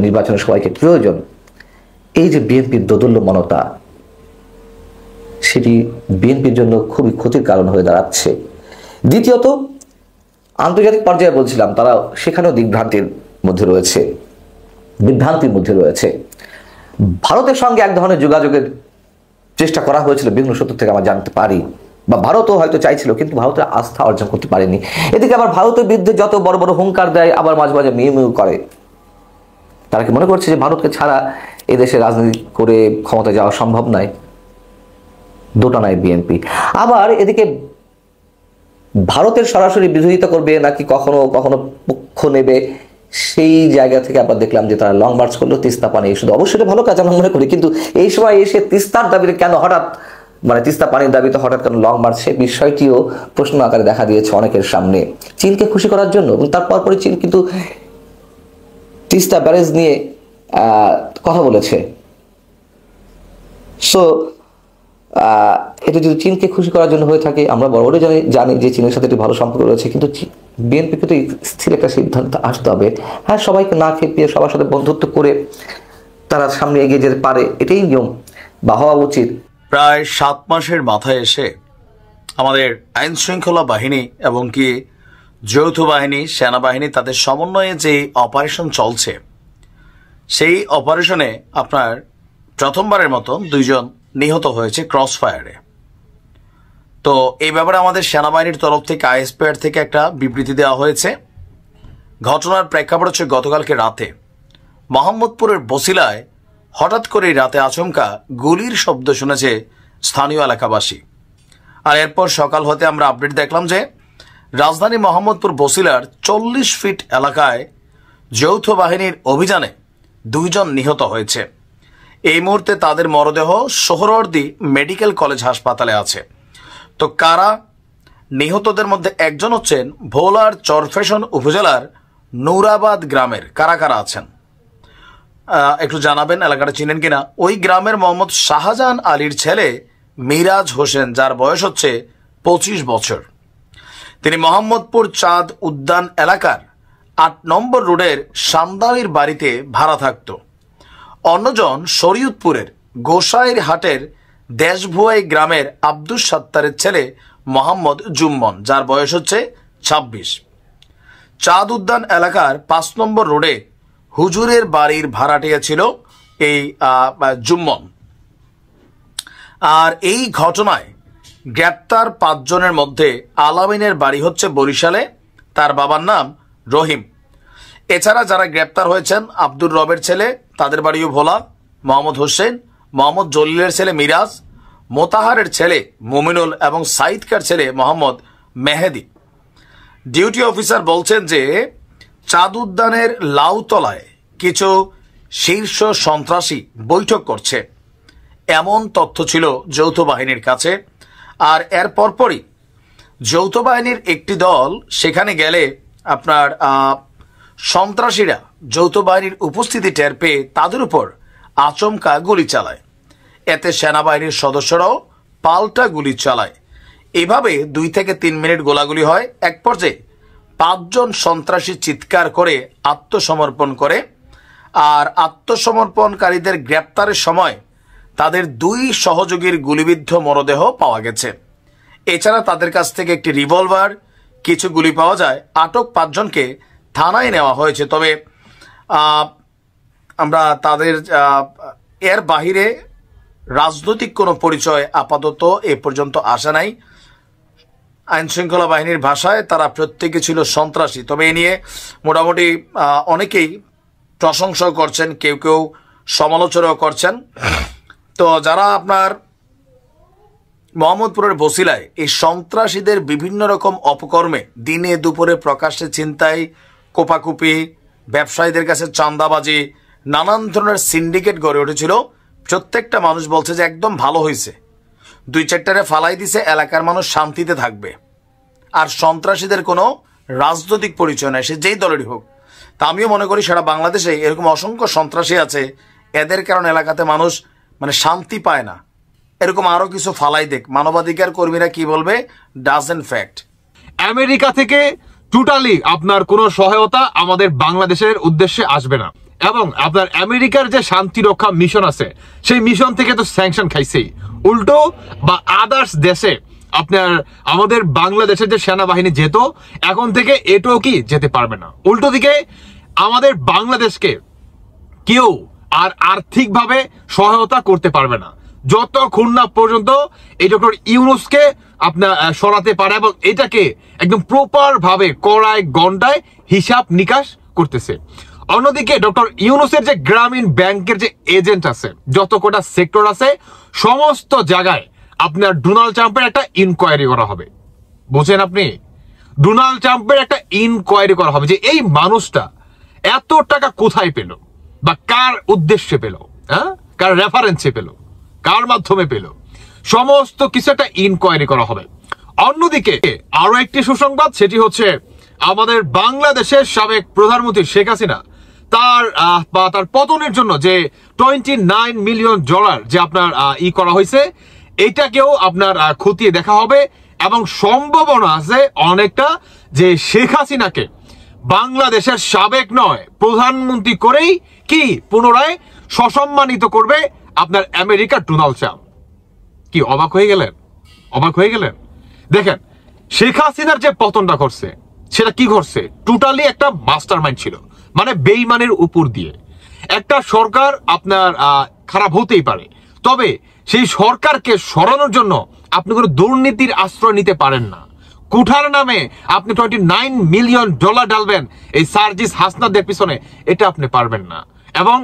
নির্বাচনের সবাইকে প্রয়োজন। এই যে বিএনপির দোদুল্যমানতা, সেটি বিএনপির জন্য খুবই ক্ষতির কারণ হয়ে দাঁড়াচ্ছে। দ্বিতীয়ত, আন্তর্জাতিক পর্যায়ে বলছিলাম তারা সেখানেও বিভ্রান্তির মধ্যে রয়েছে। ভারতের সঙ্গে এক ধরনের যোগাযোগের চেষ্টা করা হয়েছিল বিভিন্ন সূত্র থেকে আমরা জানতে পারি, বা ভারতও হয়তো চাইছিল, কিন্তু ভারতের আস্থা অর্জন করতে পারেনি। এদিকে আবার ভারতের বিরুদ্ধে যত বড় বড় হুঙ্কার দেয়, আবার মাঝে মাঝে মিউ করে। তারা কি মনে করছে যে ভারতকে ছাড়া এদেশে রাজনীতি করে ক্ষমতা যাওয়া সম্ভব নয়? দুটো নাই বিএনপি। আবার এদিকে ভারতের সরাসরি বিরোধিতা করবে নাকি কখনো কখনো পক্ষ নেবে, সেই জায়গা থেকে আবার দেখলাম যে তারা লং মার্চ করলো তিস্তা পানি শুধু। অবশ্যই ভালো কাজ আমরা মনে করি, কিন্তু এই সময় এসে তিস্তার দাবিতে কেন হঠাৎ, তিস্তা পানির দাবিতে হঠাৎ কেন লং মার্চ, সে বিষয়টিও প্রশ্ন আকারে দেখা দিয়েছে অনেকের সামনে। চীনকে খুশি করার জন্য, এবং তার পরপরই চীন কিন্তু তিস্তা ব্যারেজ নিয়ে কথা বলেছে। সো এটা যদি চীনকে খুশি করার জন্য হয়ে থাকে, আমরা বরাবরই জানি যে চীনের সাথে একটি ভালো সম্পর্ক রয়েছে, কিন্তু বিএনপিকে তো স্থির একটা সিদ্ধান্ত আসতে হবে। হ্যাঁ, সবাইকে না খেপিয়ে সবার সাথে বন্ধুত্ব করে তারা সামনে এগিয়ে যেতে পারে, এটাই নিয়ম বা হওয়া উচিত। প্রায় 7 মাসের মাথায় এসে আমাদের আইন শৃঙ্খলা বাহিনী এবং কি যৌথ বাহিনী, সেনাবাহিনী, তাদের সমন্বয়ে যে অপারেশন চলছে, সেই অপারেশনে আপনার প্রথমবারের মতো 2 জন নিহত হয়েছে ক্রস ফায়ারে। তো এই ব্যাপারে আমাদের সেনাবাহিনীর তরফ থেকে আইএসপিআর থেকে একটা বিবৃতি দেওয়া হয়েছে। ঘটনার প্রেক্ষাপট হচ্ছে গতকালকে রাতে মোহাম্মদপুরের বসিলায় হঠাৎ করে রাতে আচমকা গুলির শব্দ শুনেছে স্থানীয় এলাকাবাসী। আর এরপর সকাল হতে আমরা আপডেট দেখলাম যে রাজধানী মোহাম্মদপুর বসিলার 40 ফিট এলাকায় যৌথ বাহিনীর অভিযানে 2 জন নিহত হয়েছে। এই মুহূর্তে তাদের মরদেহ সোহরাওয়ার্দী মেডিকেল কলেজ হাসপাতালে আছে। তো কারা নিহতদের মধ্যে একজন হচ্ছেন ভোলার চরফ্যাশন উপজেলার নূরাবাদ গ্রামের। কারা কারা আছেন একটু জানাবেন, এলাকাটা চিনেন কিনা। ওই গ্রামের মোহাম্মদ শাহজাহান আলীর ছেলে মিরাজ হোসেন, যার বয়স হচ্ছে 25 বছর। তিনি মোহাম্মদপুর চাঁদ উদ্যান এলাকার 8 নম্বর রোডের সান্দালির বাড়িতে ভাড়া থাকত। অন্যজন শরীয়তপুরের গোসাইর হাটের দেশভুয়াই গ্রামের আব্দুস সাত্তারের ছেলে মোহাম্মদ জুম্মন, যার বয়স হচ্ছে 26। চাঁদ উদ্যান এলাকার 5 নম্বর রোডে হুজুরের বাড়ির ভাড়াটিয়া ছিল এই জুম্মন। আর এই ঘটনায় গ্রেপ্তার 5 জনের মধ্যে আলামিনের বাড়ি হচ্ছে বরিশালে, তার বাবার নাম রহিম। এছাড়া যারা গ্রেপ্তার হয়েছেন আব্দুর রবের ছেলে, তাদের বাড়িও ভোলা, মোহাম্মদ হোসেন, মোহাম্মদ জলিলের ছেলে মিরাজ, মোতাহারের ছেলে মুমিনুল এবং সাইদকার ছেলে মোহাম্মদ মেহেদি। ডিউটি অফিসার বলছেন যে চাঁদ উদ্যানের লাউতলায় কিছু শীর্ষ সন্ত্রাসী বৈঠক করছে, এমন তথ্য ছিল যৌথ বাহিনীর কাছে। আর এর পরপরই যৌথ বাহিনীর একটি দল সেখানে গেলে আপনার সন্ত্রাসীরা যৌথ বাহিনীর উপস্থিতি টের পেয়ে তাদের উপর আচমকা গুলি চালায়। এতে সেনাবাহিনীর সদস্যরাও পাল্টা গুলি চালায়। এইভাবে 2 থেকে 3 মিনিট গোলাগুলি হয়। এক পর্যায়ে 5 জন সন্ত্রাসী চিৎকার করে আত্মসমর্পণ করে। আর আত্মসমর্পণকারীদের গ্রেপ্তারের সময় তাদের 2 সহযোগীর গুলিবিদ্ধ মরদেহ পাওয়া গেছে। এছাড়া তাদের কাছ থেকে একটি রিভলভার, কিছু গুলি পাওয়া যায়। আটক 5 জনকে থানায় নেওয়া হয়েছে। তবে আমরা তাদের এর বাহিরে রাজনৈতিক কোনো পরিচয় আপাতত এ পর্যন্ত আসে নাই। আইন শৃঙ্খলা বাহিনীর ভাষায় তারা প্রত্যেকে ছিল সন্ত্রাসী। তবে এ নিয়ে মোটামুটি অনেকেই প্রশংসা করছেন, কেউ কেউ সমালোচনাও করছেন। তো যারা আপনার মোহাম্মদপুরের বসিলায় এই সন্ত্রাসীদের বিভিন্ন রকম অপকর্মে দিনে দুপুরে প্রকাশ্যে ছিনতাই, কোপাকুপি, ব্যবসায়ীদের কাছে চাঁদাবাজি, নানান ধরনের সিন্ডিকেট গড়ে উঠেছিল, প্রত্যেকটা মানুষ বলছে যে একদম ভালো হয়েছে, 2-4টারে ফালাই দিছে, এলাকার মানুষ শান্তিতে থাকবে। আর সন্ত্রাসীদের কোনো রাজনৈতিক পরিচয় নেই, সে যেই দলেরই হোক। তা আমিও মনে করি সারা বাংলাদেশে এরকম অসংখ্য সন্ত্রাসী আছে, এদের কারণে এলাকাতে মানুষ শান্তি পায় না। এরকম আরো কিছু ফালাই দেখ, মানবাধিকার কর্মীরা কি বলবে, ডাজেন্ট ফ্যাক্ট। আমেরিকা থেকে টোটালি আপনার কোনো সহায়তা আমাদের বাংলাদেশের উদ্দেশ্যে আসবে না। এবং আপনার আমেরিকার যে শান্তি রক্ষা মিশন আছে, সেই মিশন থেকে তো স্যাংশন খাইছেই। উল্টো বা আদার্স দেশে আপনার আমাদের বাংলাদেশের যে সেনাবাহিনী যেত, এখন থেকে এটাও কি যেতে পারবে না। উল্টো দিকে আমাদের বাংলাদেশকে কেউ আর আর্থিকভাবে সহায়তা করতে পারবে না যতক্ষণ না পর্যন্ত এই ডক্টর ইউনূসকে আপনার সরাতে পারে এবং এটাকে একদম প্রপার ভাবে কড়ায় গন্ডায় হিসাব নিকাশ করতেছে। অন্যদিকে ডক্টর ইউনূসের যে গ্রামীণ ব্যাংকের যে এজেন্ট আছে, যত কটা সেক্টর আছে, সমস্ত জায়গায় আপনার ডোনাল্ড ট্রাম্পের একটা ইনকোয়ারি করা হবে। বুঝছেন আপনি? ডোনাল্ড ট্রাম্পের একটা ইনকোয়ারি করা হবে যে এই মানুষটা এত টাকা কোথায় পেল বা কার উদ্দেশ্যে পেল, হ্যাঁ, কার রেফারেন্সে পেল, কার মাধ্যমে পেল, সমস্ত কিছু একটা ইনকোয়ারি করা হবে। অন্যদিকে আরো একটি সুসংবাদ, সেটি হচ্ছে আমাদের বাংলাদেশের সাবেক প্রধানমন্ত্রী শেখ হাসিনা তার পতনের জন্য যে $29 মিলিয়ন যে আপনার করা হয়েছে, এটাকেও আপনার খতিয়ে দেখা হবে এবং সম্ভাবনা আছে অনেকটা যে শেখ হাসিনাকে বাংলাদেশের সাবেক নয় প্রধানমন্ত্রী করেই কি পুনরায় সসম্মানিত করবে আপনার আমেরিকার ডোনাল্ড ট্রাম্প। কি অবাক হয়ে গেলেন? অবাক হয়ে গেলেন? দেখেন, শেখ হাসিনার যে পতনটা করছে সেটা কি করছে, টোটালি একটা মাস্টার মাইন্ড ছিল, মানে বেইমানের উপর দিয়ে। একটা সরকার আপনার খারাপ হতেই পারে, তবে সেই সরকারকে সরানোর জন্য আপনি কোনো দুর্নীতির আশ্রয় নিতে পারেন না। কুঠার নামে আপনি $29 মিলিয়ন ডালবেন এই সার্জিস হাসনাদের পিছনে, এটা আপনি পারবেন না। এবং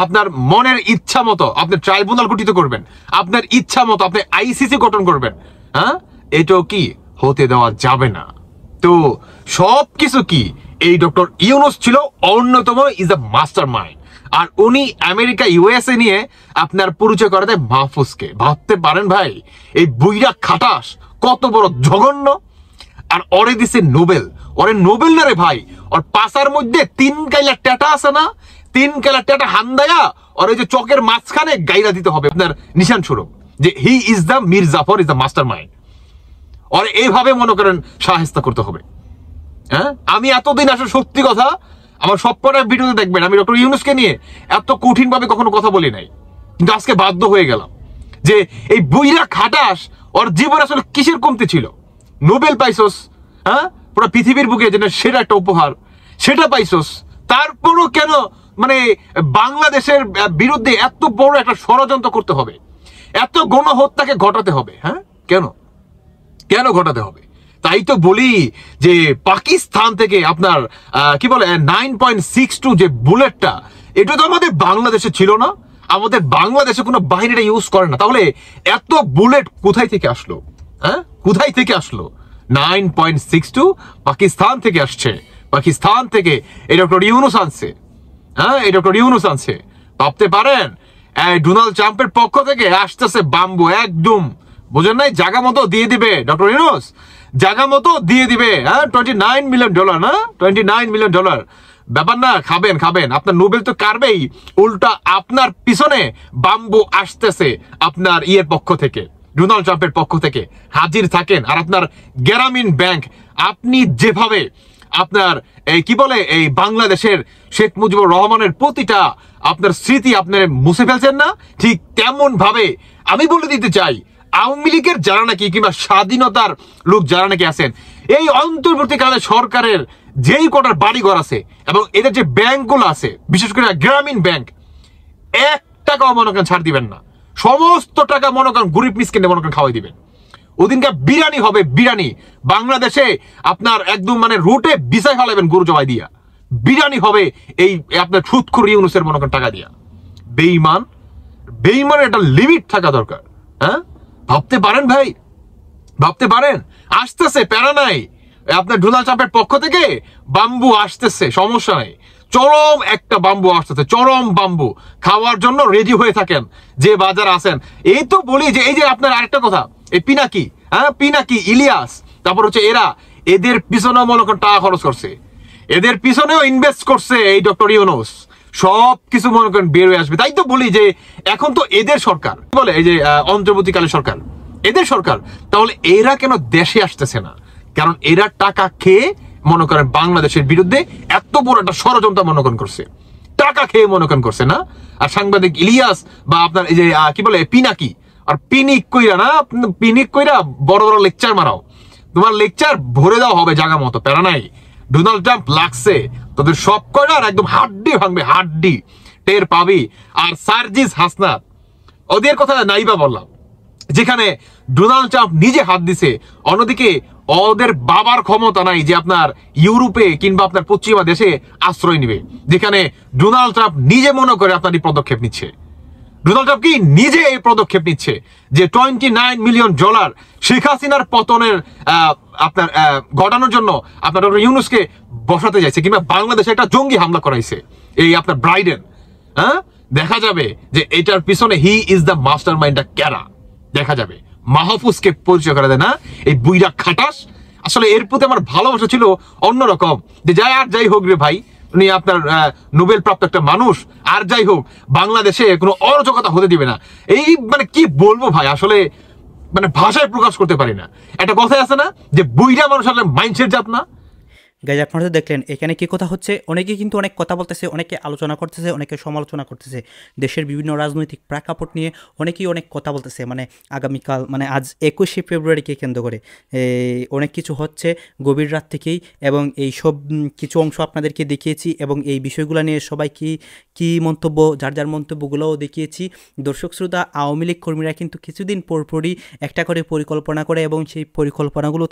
আপনার মনের ইচ্ছা মতো আপনি ট্রাইব্যুনাল গঠিত করবেন, আপনার ইচ্ছা মতো আপনি আইসিসি গঠন করবেন, হ্যাঁ, এটাও কি হতে দেওয়া যাবে না। তো সবকিছু কি এই ডক্টর ইউনূস ছিল অন্যতম, ইজ আ মাস্টার মাইন্ড। আর উনি আমেরিকা ইউএসএ নিয়ে আপনার পরিচয় করে দেয় মাহফুজকে। ভাবতে পারেন ভাই, এই বুইরা খাটাস কত বড় জঘন্য। আর ওরে দিছে নোবেল, ওরে নোবেল না রে ভাই, ওর পাশার মধ্যে 3 কাইলা টেটা আছে না, 3 কাইলা টেটা হান্দায়া ওর ওই যে চকের মাঝখানে গাইরা দিতে হবে আপনার নিশান স্বরূপ, যে he is the Mir Jafar, is the mastermind. ওর এইভাবে মনে করেন সাহায্য করতে হবে। হ্যাঁ, আমি এতদিন আসলে সত্যি কথা আমার সবকটা ভিডিওতে দেখবেন আমি ডক্টর ইউনূসকে নিয়ে এত কঠিন ভাবে কখনো কথা বলি নাই, কিন্তু আজকে বাধ্য হয়ে গেলাম যে এই বুইরা খাটাস ওর জীবন আসলে কিসের কমতি ছিল। নোবেল পাইছস, হ্যাঁ, পুরো পৃথিবীর বুকে যেটা সেটা একটা উপহার, সেটা পাইছস, তারপরও কেন বাংলাদেশের বিরুদ্ধে এত বড় একটা ষড়যন্ত্র করতে হবে, এত গণহত্যাকে ঘটাতে হবে? হ্যাঁ, কেন কেন ঘটাতে হবে? তাই তো বলি যে পাকিস্তান থেকে আপনার কি বলে 9.62 যে বুলেটটা, এটা তো আমাদের বাংলাদেশে ছিল না, আমাদের বাংলাদেশে কোনো বাহিনীটা ইউজ করে না। তাহলে এত বুলেট কোথায় থেকে আসলো? হ্যাঁ, কোথায় থেকে আসলো? 9.62 পাকিস্তান থেকে আসছে, পাকিস্তান থেকে এই ডক্টর ইউনূস আনছে। হ্যাঁ, এই ডক্টর ইউনূস আনছে। ভাবতে পারেন ডোনাল্ড ট্রাম্পের পক্ষ থেকে আসতেছে বাম্বু, একদম বুঝেন নাই, জায়গা মতো দিয়ে দিবে ডক্টর ইউনূস, জায়গা মতো দিয়ে দিবে। হ্যাঁ, $29 মিলিয়ন না, $29 মিলিয়ন ব্যাপার না। খাবেন খাবেন, আপনার নোবেল তো কারবেই, উল্টা আপনার পিছনে বাম্বু আসতেছে আপনার ইয়ের পক্ষ থেকে, ডোনাল্ড ট্রাম্পের পক্ষ থেকে হাজির থাকেন। আর আপনার গ্রামীণ ব্যাংক, আপনি যেভাবে আপনার এই কি বলে এই বাংলাদেশের শেখ মুজিবুর রহমানের প্রতিটা আপনার স্মৃতি আপনার মুছে ফেলছেন না, ঠিক তেমন ভাবে আমি বলে দিতে চাই আওয়ামী লীগের যারা নাকি কিংবা স্বাধীনতার লোক যারা নাকি আছেন, এই অন্তর্বর্তীকালে সরকারের যেই কটার বাড়িঘর আছে এবং এদের যে ব্যাংকগুলো আছে, বিশেষ করে গ্রামীণ ব্যাংক, 1 টাকাও মনে করেন ছাড় দিবেন না। সমস্ত টাকা মনে করেন গরিব মিসকিনে মনে করেন খাওয়াই দিবেন। ওদিনকে বিরিয়ানি হবে, বিরিয়ানি বাংলাদেশে আপনার একদম মানে রুটে বিছাই ফেলাবেন গরু জবাই দিয়া, বিরিয়ানি হবে এই আপনার সুদখোর ইউনূসের মনে করেন টাকা দিয়া। বেঈমান, বেঈমানের একটা লিমিট থাকা দরকার। হ্যাঁ, ভাবতে পারেন ভাই, ভাবতে পারেন। আসতেছে, প্যারা নাই, আপনার ডোনাল্ড ট্রাম্পের পক্ষ থেকে বাম্বু আসতেছে, সমস্যা নাই, চরম একটা বাম্বু আসতেছে, চরম বাম্বু খাওয়ার জন্য রেডি হয়ে থাকেন যে বাজার আছেন। এই তো বলি যে এই যে আপনার আরেকটা কথা, এই পিনাকি, হ্যাঁ পিনাকি, ইলিয়াস, তারপর হচ্ছে এরা, এদের পিছনেও মনে করেন টাকা খরচ করছে, এদের পিছনেও ইনভেস্ট করছে এই ডক্টর ইউনূস, সব কিছু মনে করেন বের হয়ে আসবে। তাই তো বলি যে এখন তো এদের সরকার বলে, এই যে অন্তর্বর্তীকালীন সরকার, এদের সরকার, তাহলে এরা কেন দেশে আসতেছে না? কারণ এরা টাকা খেয়ে মনে করেন বাংলাদেশের বিরুদ্ধে এত বড় একটা ষড়যন্ত্র মনে করেন করছে, টাকা খেয়ে মনে করেন করছে না। আর সাংবাদিক ইলিয়াস বা আপনার এই যে কি বলে পিনাকি, আর পিনিক কইরা না, পিনিক কইরা বড় বড় লেকচার মারাও, তোমার লেকচার ভরে দেওয়া হবে জায়গা মতো, প্যারা নাই। ডোনাল্ড ট্রাম্প লাগছে তোদের সব কয়টার একদম হাড্ডি ভাঙবে, হাড্ডি টের পাবি। আর সার্জিস হাসনাত, ওদের কথা নাইবা বললাম, যেখানে ডোনাল্ড ট্রাম্প নিজে হাত দিছে, অন্যদিকে ওদের বাবার ক্ষমতা নাই যে আপনার ইউরোপে কিংবা আপনার পশ্চিমা দেশে আশ্রয় নিবে, যেখানে ডোনাল্ড ট্রাম্প নিজে মনে করে আপনার এই পদক্ষেপ নিচ্ছে। ডোনাল্ড ট্রাম্প কি নিজে এই পদক্ষেপ নিচ্ছে যে $29 মিলিয়ন শেখ হাসিনার পতনের আপনার ঘটানোর জন্য আপনার ডক্টর ইউনূসকে বসাতে যাচ্ছে, কিংবা বাংলাদেশে একটা জঙ্গি হামলা করাইছে এই আপনার ব্রাইডেন। হ্যাঁ, দেখা যাবে যে এটার পিছনে হি ইজ দ্য মাস্টার মাইন্ডটা কারা, দেখা যাবে। মাহফুজকে পরিচয় করে দেয় না এই বুইরা খাটাস। আসলে এর প্রতি আমার ভালোবাসা ছিল অন্যরকম, যে যাই আর যাই হোক রে ভাই, উনি আপনার নোবেল প্রাপ্ত একটা মানুষ, আর যাই হোক বাংলাদেশে কোনো অরাজকতা হতে দিবে না। এই মানে কি বলবো ভাই, আসলে মানে ভাষায় প্রকাশ করতে পারি না। একটা কথাই আছে না যে বুইরা মানুষ আসলে মাইন্ডসেট জাত না। গাইজ আপনারা তো দেখলেন এখানে কি কথা হচ্ছে, অনেকে কিন্তু অনেক কথা বলতেছে, অনেকে আলোচনা করতেছে, অনেকে সমালোচনা করতেছে দেশের বিভিন্ন রাজনৈতিক প্রেক্ষাপট নিয়ে, অনেকেই অনেক কথা বলতেছে। মানে আগামীকাল মানে আজ 21শে ফেব্রুয়ারিকে কেন্দ্র করে অনেক কিছু হচ্ছে গভীর রাত থেকেই, এবং এই সব কিছু অংশ আপনাদেরকে দেখিয়েছি, এবং এই বিষয়গুলো নিয়ে সবাই কি মন্তব্য, যার যার মন্তব্যগুলোও দেখিয়েছি। দর্শক শ্রোতা, আওয়ামী লীগ কর্মীরা কিন্তু কিছুদিন পরপরই একটা করে পরিকল্পনা করে, এবং সেই পরিকল্পনাগুলো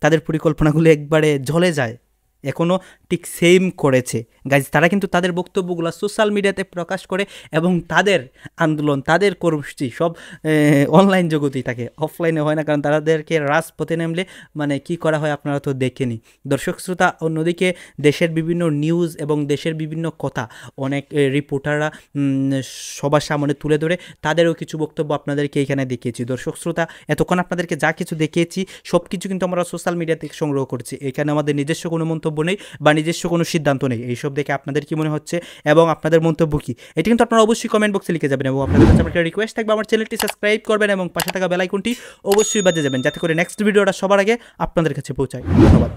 তাদের পরিকল্পনাগুলো একবারে জ্বলে যায়, এখনও ঠিক সেম করেছে গাইজ। তারা কিন্তু তাদের বক্তব্যগুলো সোশ্যাল মিডিয়াতে প্রকাশ করে, এবং তাদের আন্দোলন, তাদের কর্মসূচি সব অনলাইন জগতেই থাকে, অফলাইনে হয় না। কারণ তাদেরকে রাজপথে নামলে মানে কি করা হয় আপনারা তো দেখেনি। দর্শক শ্রোতা, অন্যদিকে দেশের বিভিন্ন নিউজ এবং দেশের বিভিন্ন কথা অনেক রিপোর্টাররা সবার সামনে তুলে ধরে, তাদেরও কিছু বক্তব্য আপনাদেরকে এখানে দেখিয়েছি। দর্শক শ্রোতা, এতক্ষণ আপনাদেরকে যা কিছু দেখিয়েছি সব কিছু কিন্তু আমরা সোশ্যাল মিডিয়া থেকে সংগ্রহ করছি, এখানে আমাদের নিজস্ব কোনো মন্তব্য নেই বা নিজস্ব কোনো সিদ্ধান্ত নেই। এইসব দেখে আপনাদের কি মনে হচ্ছে এবং আপনাদের মন্তব্য কি, এটি কিন্তু আপনারা অবশ্যই কমেন্ট বক্সে লিখে যাবেন। এবং আপনাদের কাছে একটা রিকোয়েস্ট থাকবে, আমার চ্যানেলটি সাবস্ক্রাইব করবেন এবং পাশে থাকা বেল আইকনটি অবশ্যই বাজিয়ে যাবেন, যাতে করে নেক্সট ভিডিওটা সবার আগে আপনাদের কাছে পৌঁছায়। ধন্যবাদ।